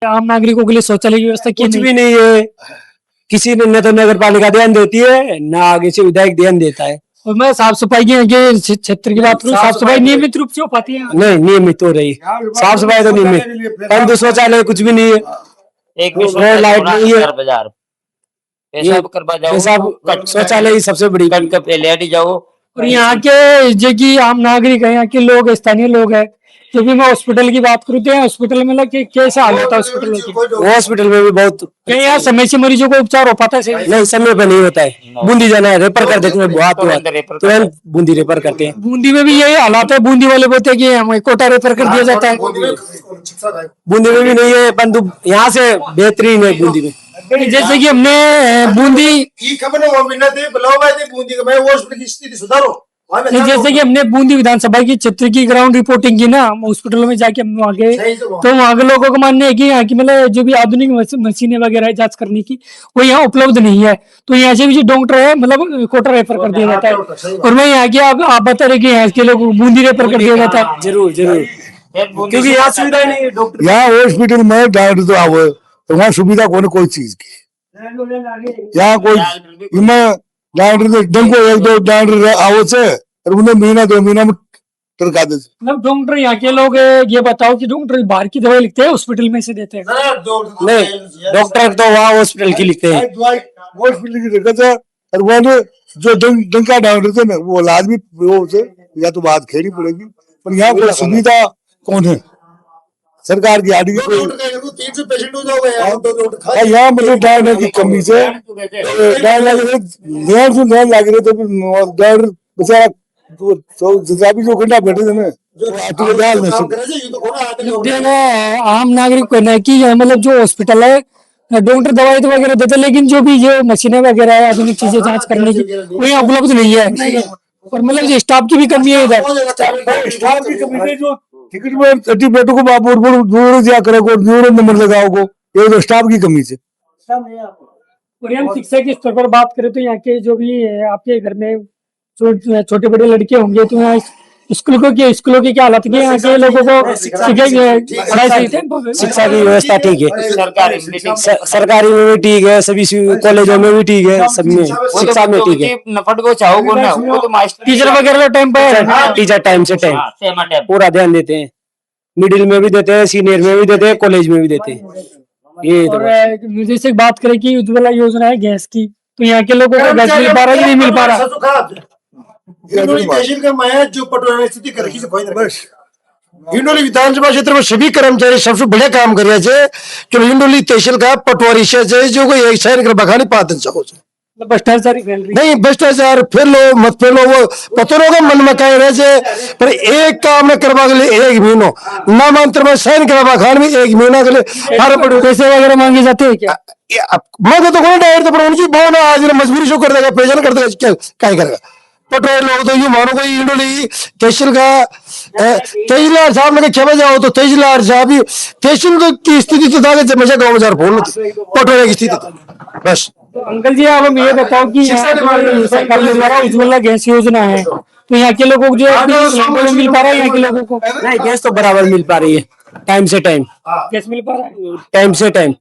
आम नागरिकों के लिए शौचालय की व्यवस्था की कुछ नहीं? भी नहीं है। किसी ने न तो नगर पालिका ध्यान देती है, ना आगे से विधायक ध्यान देता है। और मैं साफ सफाई के क्षेत्र की बात करूँ, साफ सफाई नियमित रूप से हो पाती है? नहीं, नियमित हो रही, साफ सफाई तो नियमित, परंतु शौचालय कुछ भी नहीं है। एक भी रोड लाइट नहीं है, बाजार पेशाब करवा जाओ, पेशाब शौचालय ही सबसे बड़ी कट के पहले हट जाओ। और यहाँ के जो कि आम नागरिक है, यहाँ के लोग, स्थानीय लोग हैं, जब भी मैं हॉस्पिटल की बात करूँ तो हॉस्पिटल में लग कैसा हाल होता है हॉस्पिटल की? हॉस्पिटल में भी बहुत, क्या यहाँ समय से मरीजों को उपचार हो पाता है? सही नहीं, समय पर नहीं होता है। बूंदी जाना है, रेफर कर देते हैं, बहुत तुरंत बूंदी रेफर करते हैं। बूंदी में भी यही हालात है? बूंदी वाले बोलते हैं कि हमें कोटा रेफर कर दिया जाता है। बूंदी में भी नहीं है, परंतु यहाँ से बेहतरीन है बूंदी में। जैसे कि हमने बूंदी जैसे कि हमने बूंदी विधानसभा की क्षेत्र की ग्राउंड रिपोर्टिंग की ना, हॉस्पिटलों में जाके हम वहाँ गए तो वहाँ के लोगों का मानना है कि यहाँ की मतलब जो भी आधुनिक मशीनें वगैरह है जांच करने की, वो यहाँ उपलब्ध नहीं है। तो यहाँ से भी जो डॉक्टर है मतलब कोटा रेफर कर दिया जाता है। और मैं यहाँ की आप बता रहे कि यहाँ के लोग बूंदी रेफर कर दिया जाता है। जरूर जरूर, क्योंकि यहाँ सुविधा नहीं है डॉक्टर। यहाँ हॉस्पिटल में डॉक्टर तो आवे तो वहाँ सुविधा कौन कोई चीज की, यहाँ कोई मैं डॉक्टर तो एकदम को एक दो डॉक्टर आवो से और उन्हें महीना 2 महीना में टरका दे। मतलब डॉक्टर यहाँ के लोग ये बताओ कि डॉक्टर बाहर की दवाई लिखते हैं हॉस्पिटल में से देते हैं? नहीं, डॉक्टर तो वहाँ हॉस्पिटल की लिखते हैं, हॉस्पिटल की दिक्कत है। और वो जो डंका डॉक्टर थे ना वो इलाज भी वो से या तो बात खेली पड़ेगी, पर यहाँ कोई सुविधा कौन है सरकार की आदि कोई यहाँ मतलब डॉक्टर की कमी से ध्यान लग रहे तो डॉक्टर बेचारा जो घंटा बैठे थे ना आम नागरिक को कहना है कि मतलब जो हॉस्पिटल है डॉक्टर दवाई तो वगैरह देते, लेकिन जो भी जो मशीनें वगैरह है आधुनिक चीजें जांच करने की वो यहाँ उपलब्ध नहीं है। और मतलब जो स्टाफ की भी कमी है इधर, स्टाफ की कमी है। जो टिकट में टिकटों को आप दूर जा करोगे, दूर नंबर लगाओगे, ये तो स्टाफ की कमी से। और हम शिक्षा के स्तर पर बात करें तो यहाँ के जो भी आपके घर में छोटे बड़े लड़के होंगे तो यहाँ स्कूलों की क्या हालत है? यहाँ के लोगों को पढ़ाई सही है, शिक्षा की व्यवस्था ठीक है, सरकारी में भी ठीक है, सभी कॉलेजों में भी ठीक है, सब में शिक्षा में ठीक है। टीचर वगैरह टाइम पर, टीचर टाइम से टाइम पूरा ध्यान देते हैं, मिडिल में भी देते हैं, सीनियर में भी देते हैं, कॉलेज में भी देते हैं। ये और जैसे बात करें कि उज्ज्वला योजना है गैस की, तो यहाँ के लोगों को गैस मिल पा रहा है कि नहीं मिल पा रहा? जो पटवारी स्थिति कर रखी हिंडोली विधानसभा क्षेत्र में सभी कर्मचारी सबसे बढ़िया काम कर रहे थे। जो हिंडोली तहसील का पटवारी से जो कोई एक शहर कर बखानी पातन सको भ्रष्टाचारी फैल रही नहीं, भ्रष्टाचार फैलो मत फैलो वो पत्थरों का मन में कह रहे थे, पर एक काम न करवा के लिए 1 महीनों ना मंत्र में साइन करवा खान में 1 महीना के लिए पैसे वगैरह मांगे जाते हैं क्या? मैं तो कौन डायर पर उनकी बहुत आज मजबूरी शो कर देगा, पेजन कर देगा, क्या करेगा पटवारी लोग। तो ये मानो कोई हिंडोली तहसील का तहसीलदार साहब ने क्षमा जाओ तो तहसीलदार साहब ही तहसील की स्थिति तो था हमेशा गाँव में फोन पटवारी की स्थिति तो बस। तो अंकल जी आप हमें ये बताओ कि सरकार के द्वारा उज्ज्वला गैस योजना है तो यहाँ के लोगों को जो मिल पा रहा है? यहाँ के लोगों को नहीं, गैस तो बराबर मिल पा रही है, टाइम से टाइम गैस मिल पा रहा है, टाइम से टाइम।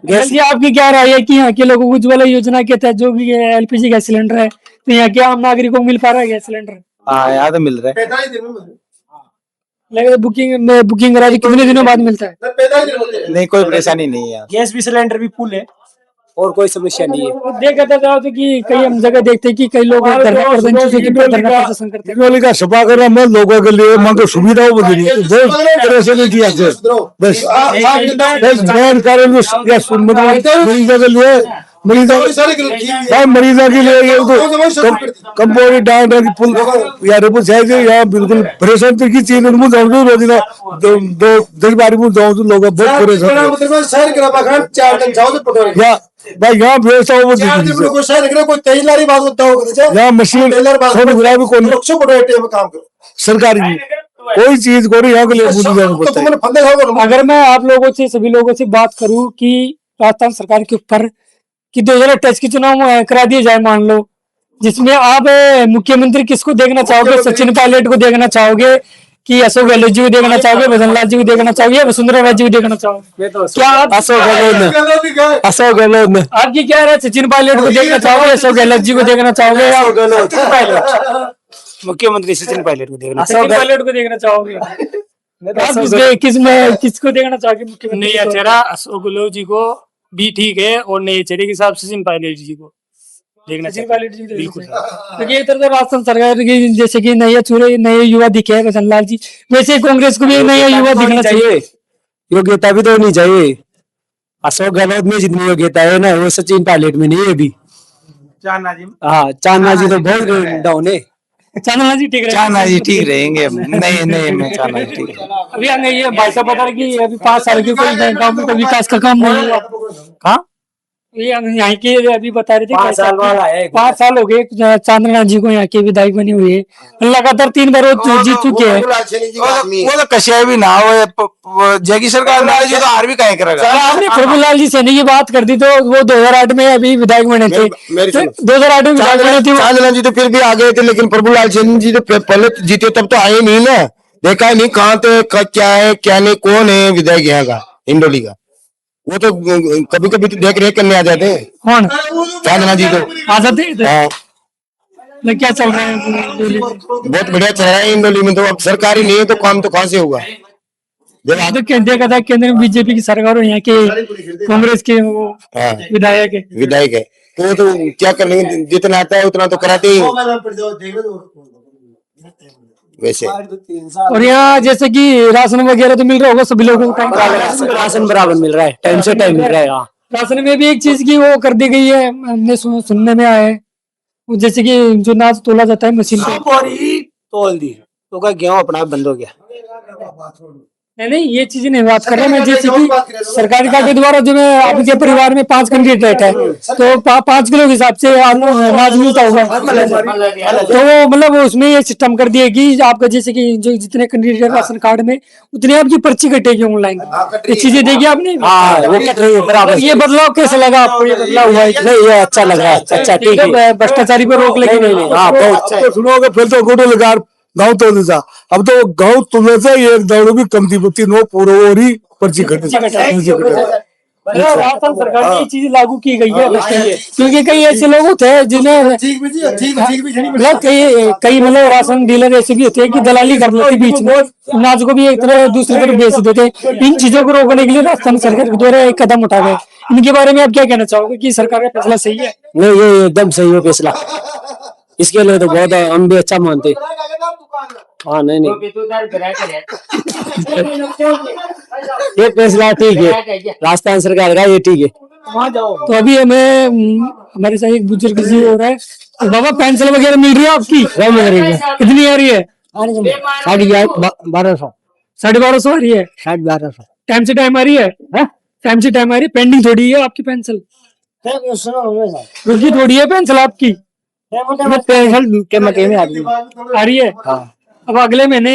गैस जी आपकी क्या राय है कि यहाँ के लोगों को उज्ज्वला योजना के तहत जो भी एलपीजी गैस सिलेंडर है तो यहाँ के आम नागरिकों को मिल पा रहा है गैस सिलेंडर? हाँ, यहाँ तो मिल रहा है, लेकिन बुकिंग करा कितने दिनों बाद मिलता है? नहीं कोई परेशानी नहीं है, गैस भी सिलेंडर भी फुल है और कोई समस्या नहीं है। देखा जाओ तो कि कई हम जगह देखते हैं कि कई लोग धरना प्रदर्शन करते हैं। का सफा करना मैं लोगों के लिए मांगो सुविधा मरीजा के लिए कंपाउंड डॉक्टर की पुल या रिपोर्ट चाहिए यहाँ बिल्कुल परेशान की चीज दो 10 बार लोग बहुत परेशान भाई यहाँ व्यवस्था यहाँ मशीन सरकारी कोई चीज को यहाँ के लिए। अगर मैं आप लोगों से सभी लोगों से बात करूं कि राजस्थान सरकार के ऊपर कि 2028 के चुनाव करा दिए जाए मान लो, जिसमें आप मुख्यमंत्री किसको देखना चाहोगे? सचिन पायलट को देखना चाहोगे कि अशोक गहलोत जी को देखना चाहोगे, भजनलाल जी को देखना चाहोगे या वसुंधरा राजे जी को देखना चाहोगे? क्या आप अशोक गहलोत अशोक गहलोत ने आपकी क्या है? सचिन पायलट को देखना चाहोगे, अशोक गहलोत जी को देखना चाहोगे या सचिन पायलट? मुख्यमंत्री सचिन पायलट को देखना सचिन पायलट को देखना चाहोगे? आप किसको देखना चाहोगे मुख्यमंत्री? नहीं अच्छा अशोक गहलोत जी को भी ठीक है और नहीं अच्छे के हिसाब से सचिन पायलट जी को देखना सचिन चाहिए। पायलट जी को बिल्कुल। क्योंकि एक तरफ राजस्थान सरकार की जैसे कि नए चूरे नए युवा दिखे हैं भजनलाल जी, वैसे कांग्रेस को भी एक नया युवा दिखना चाहिए। योग्यता भी तो होनी चाहिए। अशोक गहलोत में जितनी योग्यता है ना वो सचिन पायलट में नहीं है अभी। हाँ चांदना जी तो बहुत डाउन है। चांदना जी ठीक रहे? चांदना जी ठीक रहेंगे। नहीं नहीं मैं चांदना जी ठीक है। अभी आगे ये भाई साहब बता रहे कि अभी 5 साल की कोई गाँव में कोई विकास का काम नहीं हुआ। कहाँ ये यहाँ के अभी बता रहे थे 5 साल वाला है। 5 साल हो गए चांदना जी को यहाँ के विधायक बनी हुई है, लगातार 3 बार वो जीत चुके हैं। वो तो कशिया भी ना हो जगी सरकार ना जो तो हार भी कहीं करेगा। आपने प्रभुलाल जी सैनी की बात कर दी तो वो 2008 में अभी विधायक बने थे। 2008 में विधायक बने थे। चांदना जी तो फिर भी आ गए थे, लेकिन प्रभुलाल सिंह जी तो पहले जीते तब तो आए नहीं ना, देखा ही नहीं कहाँ थे, क्या है क्या नहीं, कौन है विधायक यहाँ का हिंडोली का। वो तो कभी कभी तो देख रेख करने आ जाते हैं। कौन? चांदना जी तो आ जाते थे। हाँ क्या चल रहा है? बहुत बढ़िया चल रहा है हिंडोली में। तो अब सरकारी नहीं है तो काम तो कहाँ से होगा। देखा था केंद्र में बीजेपी की सरकार और यहाँ के कांग्रेस के वो हाँ विधायक है। विधायक है तो वो तो क्या कर लेंगे, जितना आता है उतना तो कराते ही हैं। वैसे और यहाँ जैसे कि राशन वगैरह तो मिल रहा होगा सभी लोगों को? राशन बराबर मिल रहा है, टाइम से टाइम मिल रहा है। हाँ राशन में भी एक चीज की वो कर दी गई है, हमने सुनने में आया है, वो जैसे कि जो नाच तोला जाता है मशीन पे। तोल दी तो क्या गेहूं अपना बंद हो गया। नहीं ये चीज नहीं बात कर रहा मैं, जैसे कि सरकारी का के द्वारा जो मैं आपके परिवार में 5 कैंडिडेट है तो 5 किलो के हिसाब से अनाज मिलता होगा, तो वो मतलब उसमें ये सिस्टम कर दिया कि आपका जैसे कि जो जितने कैंडिडेट राशन कार्ड में उतनी आपकी पर्ची कटेगी ऑनलाइन। ये चीजें देखी आपने? हाँ वो कट रही है बराबर। ये बदलाव कैसे लगा आपको? ये बदलाव हुआ है? नहीं ये अच्छा लग रहा है, अच्छा ठीक है। भ्रष्टाचारी पर रोक लगी नहीं? हाँ बहुत अच्छा। सुनोगे फिर तो गुडो लगा गाँव तो नहीं था। अब तो गाँव तुम्हें से एक दौड़ भी कम थी, तीनों पूरा और ही पर्ची कटे। राजस्थान सरकार ने ये चीज लागू की गई है क्योंकि कई ऐसे लोग होते हैं जिन्हें मतलब कई मतलब राशन डीलर ऐसे भी होते हैं कि दलाली कर लेते बीच में, अनाज को भी एक तरह दूसरी तरफ बेच देते। इन चीजों को रोकने के लिए राजस्थान सरकार के द्वारा एक कदम उठा गया। इनके बारे में आप क्या कहना चाहोगे कि सरकार का फैसला सही है? नहीं ये एकदम सही है फैसला, इसके लिए तो बहुत हम भी अच्छा मानते। हाँ नहीं ये फैसला ठीक है, राजस्थान सरकार का ये ठीक है। तो अभी हमें हमारे साथ एक बुजुर्ग जी हो रहा है। तो बाबा पेंशन वगैरह मिल रही है आपकी? मिल रही है। कितनी आ रही है? 1250 1250 आ रही है। 1250 टाइम से टाइम आ रही है? टाइम से टाइम आ रही है? पेंडिंग थोड़ी है आपकी पेंशन? रुकी थोड़ी है पेंशन आपकी? पेंशन के महीने में आ रही है। हाँ अब अगले महीने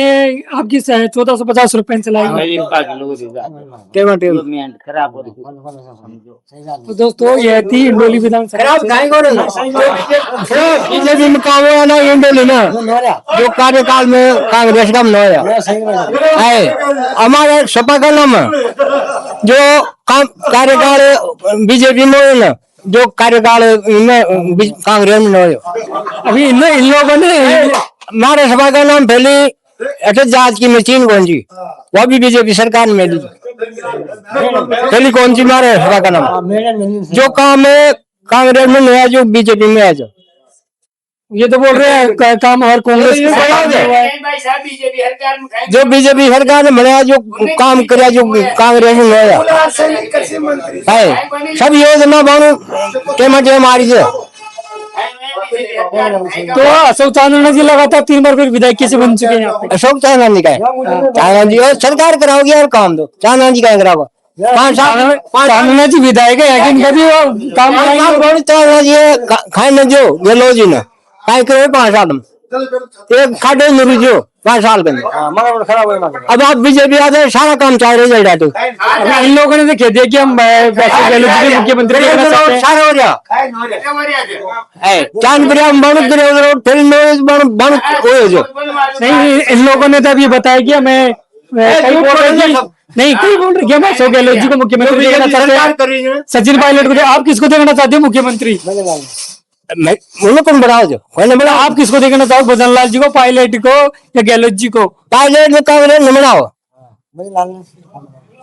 आपकी 1450 रुपए पेंशन आएगी। तो दोस्तों ये थी हिंडोली विधानसभा बीजेपी मुकाबला ना हिंडोली ना जो कार्यकाल में कांग्रेस का बनाया है। हमारे सपा का नाम जो कार्यकाल बीजेपी में है ना, जो कार्यकाल में कांग्रेस में अभी इन लोगों ने हमारे सभा का नाम पहले अटल जांच की मशीन कौन सी, वो भी बीजेपी सरकार में मिली। पहली कौन सी हमारे सभा का नाम जो काम है कांग्रेस में नहीं है, जो बीजेपी में है। ये तो बोल रहे हैं काम हर कांग्रेस जो बीजेपी सरकार ने बनाया, जो काम किया, जो कांग्रेस में है सब योजना बानू के मटे हमारी से। तो अशोक चांदना जी लगातार 3 बार फिर विधायक कैसे बन चुके हैं यहाँ पे? अशोक चांदना जी का चांदना जी और सरकार कराओगी और काम दो, चांदना जी का कराओ 5 साल। चांदना जी विधायक है इनका भी काम चांदना जी खाने जो गहलोत जी ने काय करे 5 साल एक खाटे में रुझो 5 साल के अंदर। अब आप बीजेपी आ जाए सारा काम चाहे रिजल्ट आते अब इन लोगों ने तो कह दिया कि हम वैसे गहलोत जी को मुख्यमंत्री देखना चाहते हैं। सारा हो गया चांद बढ़िया बन फिर बन हो जो नहीं, इन लोगों ने तो अभी बताया कि हमें कई बोल रहे हैं कि नहीं, कई बोल रहे हैं कि हम अशोक गहलोत जी को मुख्यमंत्री देखना चाहते हैं, सचिन पायलट को। आप किसको देखना चाहते हो मुख्यमंत्री? उन्हें कौन बढ़ाओ जो आप किसको देखना चाहो, भजन लाल जी को, पायलट को या गहलोत जी को? पायलट में कांग्रेस न बनाओ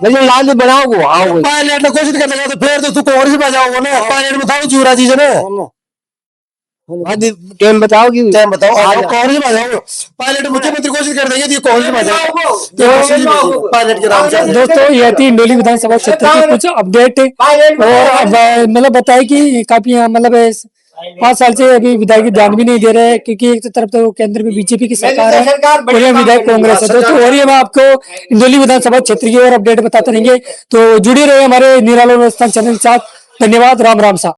लेकिन लाल जी बनाओ वो आओ पायलट ने कोशिश करने का तो फिर तो तू कांग्रेस में जाओगे ना। पायलट में था चूरा जी से ना टाइम बताओ कि टाइम बताओ कांग्रेस में जाओ। पायलट मुख्यमंत्री कोशिश कर देंगे तो कांग्रेस में जाओ पायलट के नाम से। दोस्तों ये थी इंडोली विधानसभा क्षेत्र की कुछ अपडेट। और अब मतलब बताया कि काफी मतलब 5 साल से अभी विधायक ध्यान भी नहीं दे रहे हैं, क्योंकि एक तरफ तो केंद्र में बीजेपी की सरकार है और ये विधायक कांग्रेस है। दोस्तों और ये मैं आपको इंदौली विधानसभा क्षेत्र की और अपडेट बताते रहेंगे, तो जुड़े रहे हमारे निराला चैनल के साथ। धन्यवाद। राम राम सा।